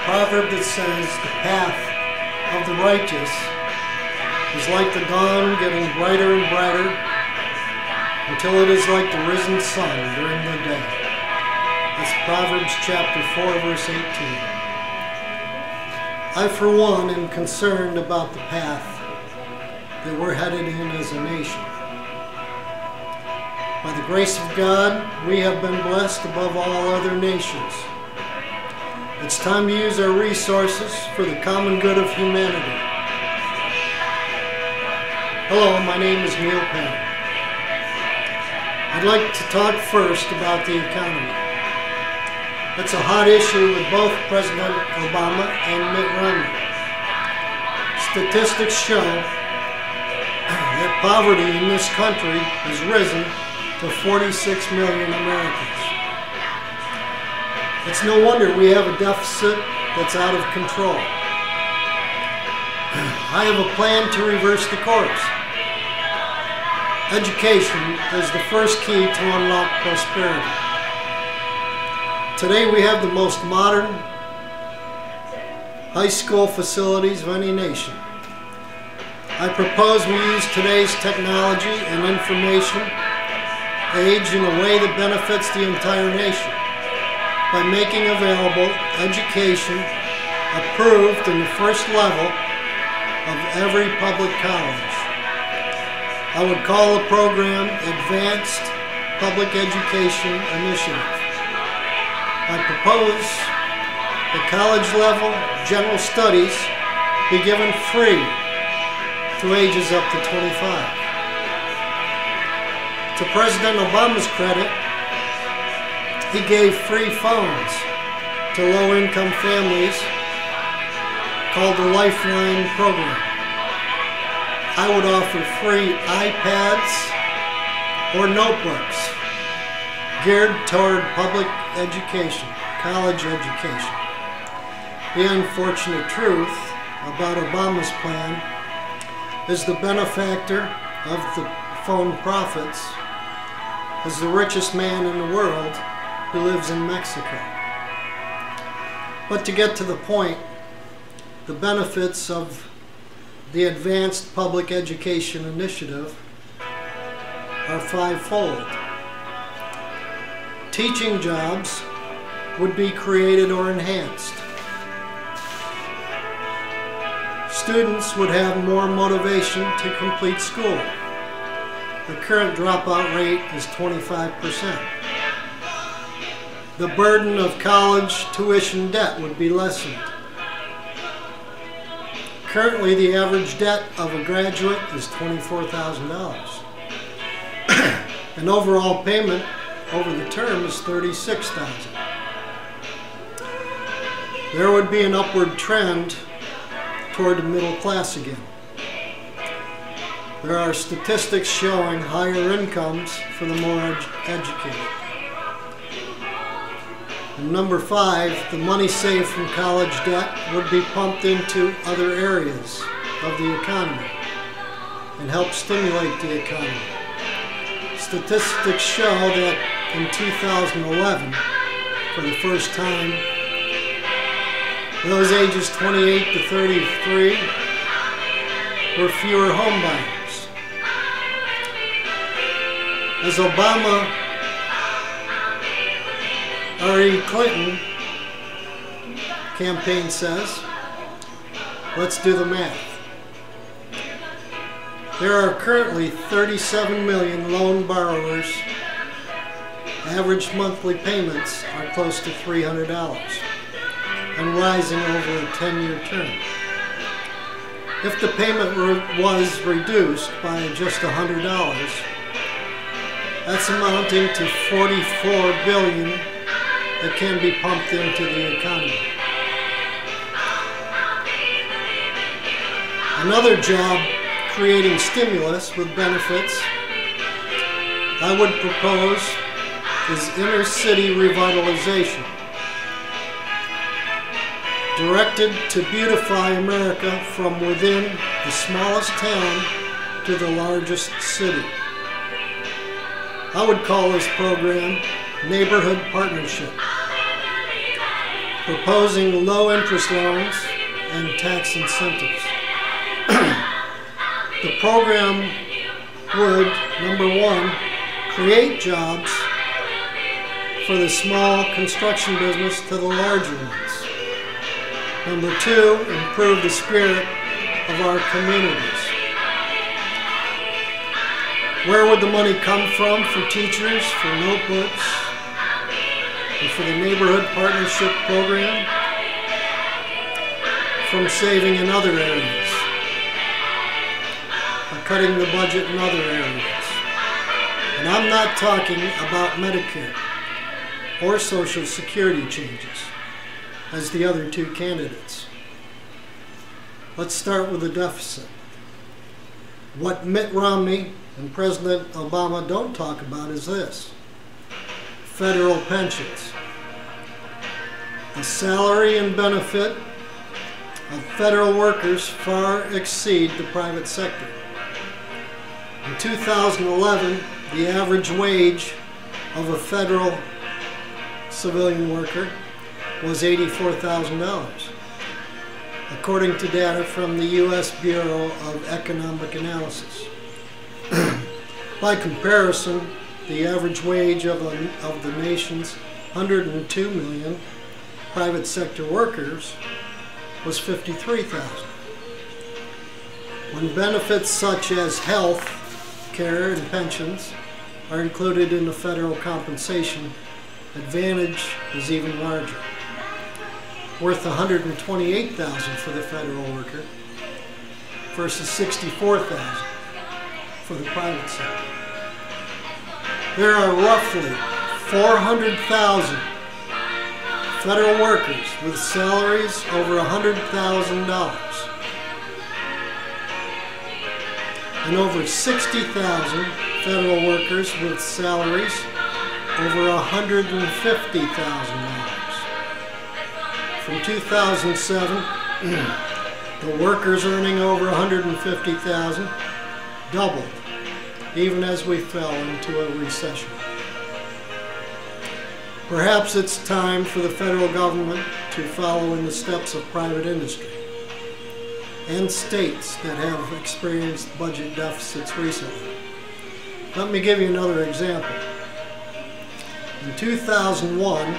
proverb that says the path of the righteous is like the dawn getting brighter and brighter until it is like the risen sun during the day. That's Proverbs chapter 4, verse 18. I, for one, am concerned about the path that we're headed in as a nation. By the grace of God, we have been blessed above all other nations. It's time to use our resources for the common good of humanity. Hello, my name is Neal Payne. I'd like to talk first about the economy. It's a hot issue with both President Obama and Mitt Romney. Statistics show that poverty in this country has risen to 46 million Americans. It's no wonder we have a deficit that's out of control. I have a plan to reverse the course. Education is the first key to unlock prosperity. Today we have the most modern high school facilities of any nation. I propose we use today's technology and information age in a way that benefits the entire nation by making available education approved in the first level of every public college. I would call the program Advanced Public Education Initiative. I propose that college level general studies be given free to ages up to 25. To President Obama's credit, he gave free phones to low-income families called the Lifeline program. I would offer free iPads or notebooks geared toward public education, college education. The unfortunate truth about Obama's plan is the benefactor of the phone profits is the richest man in the world who lives in Mexico. But to get to the point, the benefits of the Advanced Public Education Initiative are fivefold. Teaching jobs would be created or enhanced. Students would have more motivation to complete school. The current dropout rate is 25%. The burden of college tuition debt would be lessened. Currently, the average debt of a graduate is $24,000. An overall payment over the term is $36,000. There would be an upward trend toward the middle class again. There are statistics showing higher incomes for the more educated. And number 5, the money saved from college debt would be pumped into other areas of the economy and help stimulate the economy. Statistics show that in 2011, for the first time, those ages 28 to 33 were fewer home buyers. As Obama R.E. Clinton campaign says, let's do the math. There are currently 37 million loan borrowers. Average monthly payments are close to $300 and rising over a 10-year term. If the payment was reduced by just $100, that's amounting to $44 billion that can be pumped into the economy. Another job creating stimulus with benefits I would propose is inner city revitalization, directed to beautify America from within the smallest town to the largest city. I would call this program Neighborhood Partnership. proposing low interest loans and tax incentives. The program would, number one, create jobs for the small construction business to the larger ones. Number two, improve the spirit of our communities. Where would the money come from for teachers, for notebooks, and for the neighborhood partnership program? From saving in other areas, or cutting the budget in other areas. And I'm not talking about Medicare or Social Security changes, as the other two candidates. Let's start with the deficit. What Mitt Romney and President Obama don't talk about is this: federal pensions. The salary and benefit of federal workers far exceed the private sector. In 2011, the average wage of a federal civilian worker was $84,000, according to data from the U.S. Bureau of Economic Analysis. By comparison, the average wage of the nation's 102 million private sector workers was $53,000. When benefits such as health care and pensions are included in the federal compensation, advantage is even larger, worth $128,000 for the federal worker versus $64,000 for the private sector. There are roughly 400,000 federal workers with salaries over $100,000 and over 60,000 federal workers with salaries over $150,000. From 2007, the workers earning over $150,000 doubled, even as we fell into a recession. Perhaps it's time for the federal government to follow in the steps of private industry and states that have experienced budget deficits recently. Let me give you another example. In 2001,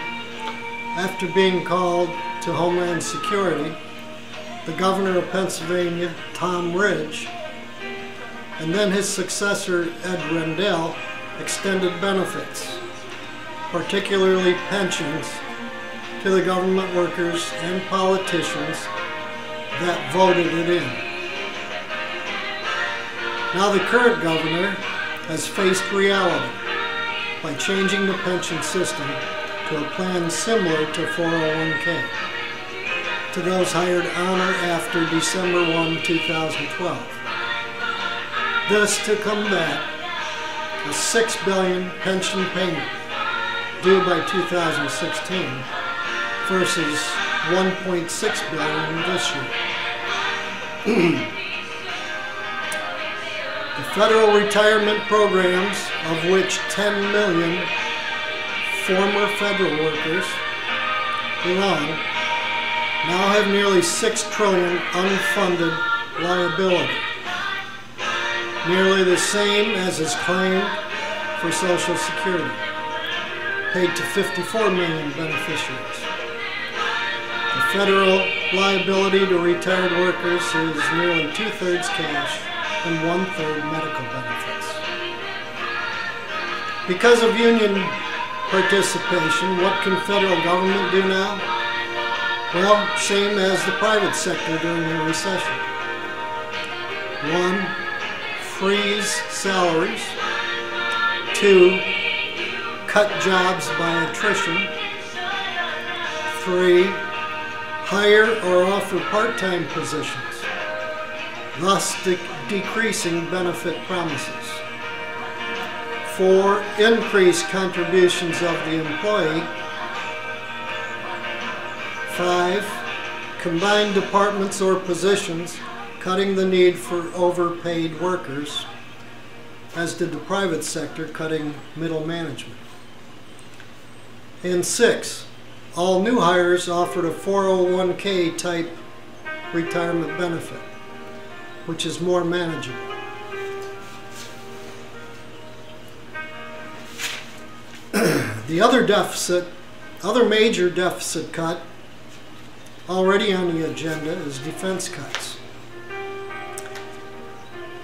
after being called to Homeland Security, the governor of Pennsylvania, Tom Ridge, and then his successor, Ed Rendell, extended benefits, particularly pensions, to the government workers and politicians that voted it in. Now the current governor has faced reality by changing the pension system to a plan similar to 401k to those hired on or after December 1, 2012. This to combat a $6 billion pension payment due by 2016 versus $1.6 billion this year. The federal retirement programs, of which 10 million former federal workers belong, now have nearly $6 trillion unfunded liability, nearly the same as is claimed for Social Security, paid to 54 million beneficiaries. The federal liability to retired workers is nearly 2/3 cash and 1/3 medical benefits. Because of union participation, what can federal government do now? Well, same as the private sector during the recession. 1, freeze salaries. 2, cut jobs by attrition. 3, hire or offer part-time positions, thus decreasing benefit promises. 4, increase contributions of the employee. 5, combine departments or positions, cutting the need for overpaid workers, as did the private sector, cutting middle management. And 6, All new hires offered a 401k type retirement benefit, which is more manageable. The other major deficit cut already on the agenda is defense cuts.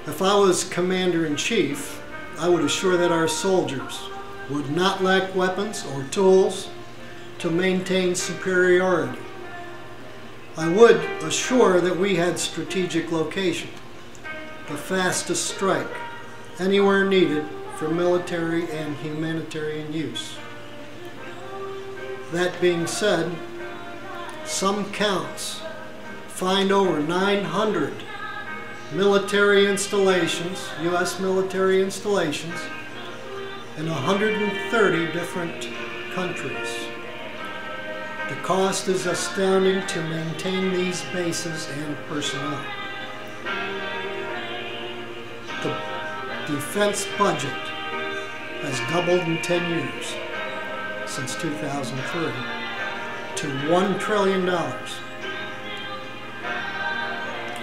If I was Commander-in-Chief, I would assure that our soldiers would not lack weapons or tools to maintain superiority. I would assure that we had strategic location, the fastest strike, anywhere needed for military and humanitarian use. That being said, some counts find over 900 military installations, U.S. military installations, in 130 different countries. The cost is astounding to maintain these bases and personnel. The defense budget has doubled in 10 years since 2003 to $1 trillion.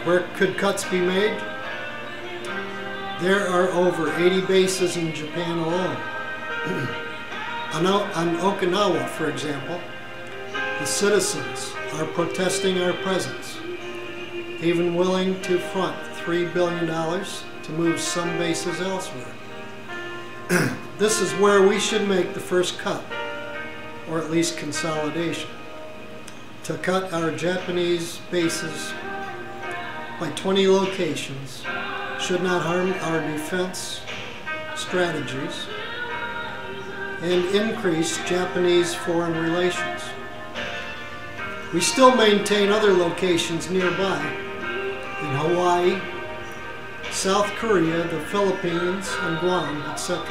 Where could cuts be made? There are over 80 bases in Japan alone. On Okinawa, for example, the citizens are protesting our presence, even willing to front $3 billion to move some bases elsewhere. This is where we should make the first cut, or at least consolidation. To cut our Japanese bases by 20 locations should not harm our defense strategies and increase Japanese foreign relations. We still maintain other locations nearby in Hawaii, South Korea, the Philippines, and Guam, etc.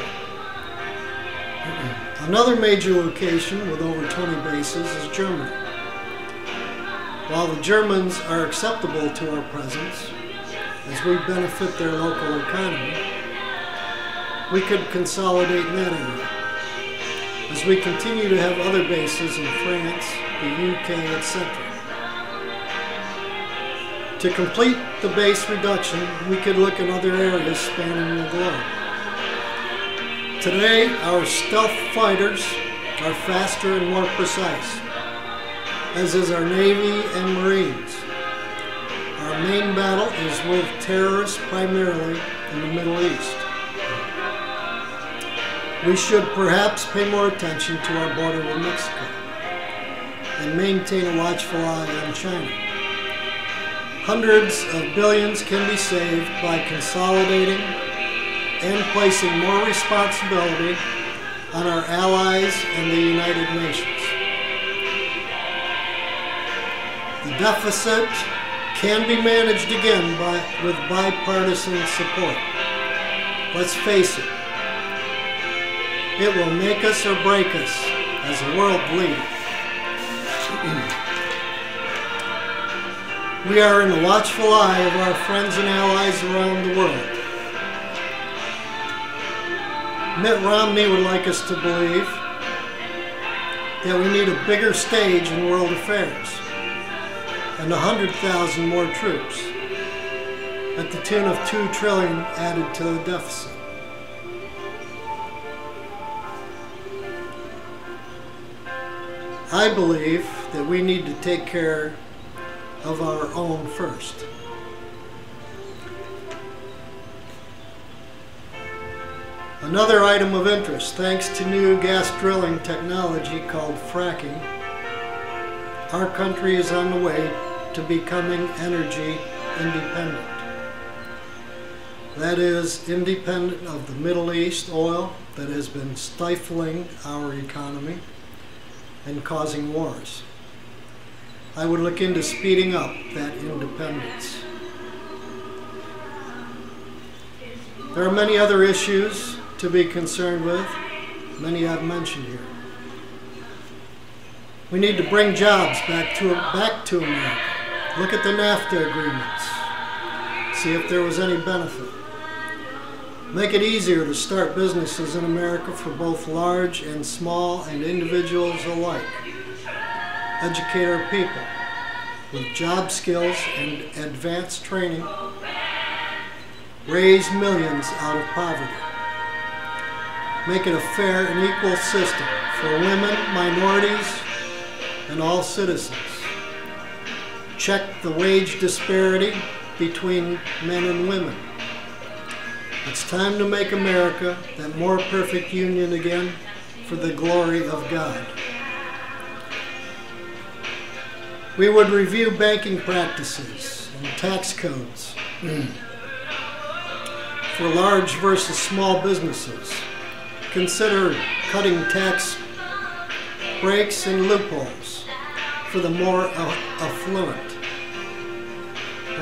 Another major location with over 20 bases is Germany. While the Germans are acceptable to our presence, as we benefit their local economy, we could consolidate in that area. As we continue to have other bases in France, the UK, etc. To complete the base reduction, we could look in other areas spanning the globe. Today, our stealth fighters are faster and more precise, as is our Navy and Marines. Our main battle is with terrorists primarily in the Middle East. We should perhaps pay more attention to our border with Mexico and maintain a watchful eye on China. Hundreds of billions can be saved by consolidating and placing more responsibility on our allies and the United Nations. The deficit can be managed again with bipartisan support. Let's face it, it will make us or break us as a world leader. We are in the watchful eye of our friends and allies around the world. Mitt Romney would like us to believe that we need a bigger stage in world affairs and 100,000 more troops at the tune of $2 trillion added to the deficit. I believe that we need to take care of our own first. Another item of interest, thanks to new gas drilling technology called fracking, our country is on the way to becoming energy independent. That is, independent of the Middle East oil that has been stifling our economy and causing wars. I would look into speeding up that independence. There are many other issues to be concerned with, many I've mentioned here. We need to bring jobs back to America. Look at the NAFTA agreements. See if there was any benefit. Make it easier to start businesses in America for both large and small and individuals alike. educate our people with job skills and advanced training, raise millions out of poverty, make it a fair and equal system for women, minorities, and all citizens, check the wage disparity between men and women. It's time to make America that more perfect union again for the glory of God. We would review banking practices and tax codes for large versus small businesses. Consider cutting tax breaks and loopholes for the more affluent.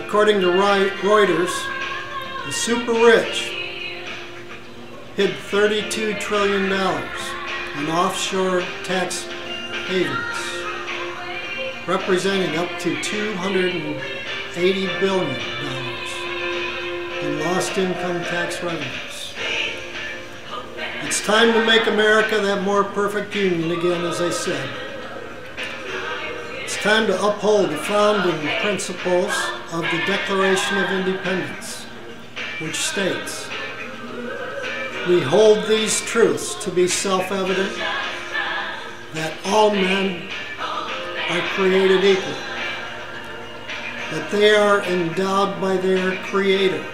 According to Reuters, the super rich hid $32 trillion in offshore tax havens, representing up to $280 billion in lost income tax revenues. It's time to make America that more perfect union again, as I said. It's time to uphold the founding principles of the Declaration of Independence, which states, "We hold these truths to be self-evident, that all men are created equal, that they are endowed by their Creator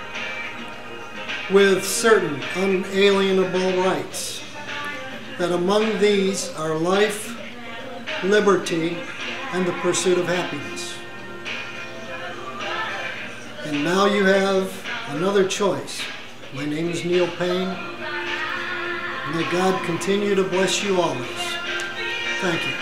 with certain unalienable rights, that among these are life, liberty, and the pursuit of happiness." And now you have another choice. My name is Neal Payne. May God continue to bless you always. Thank you.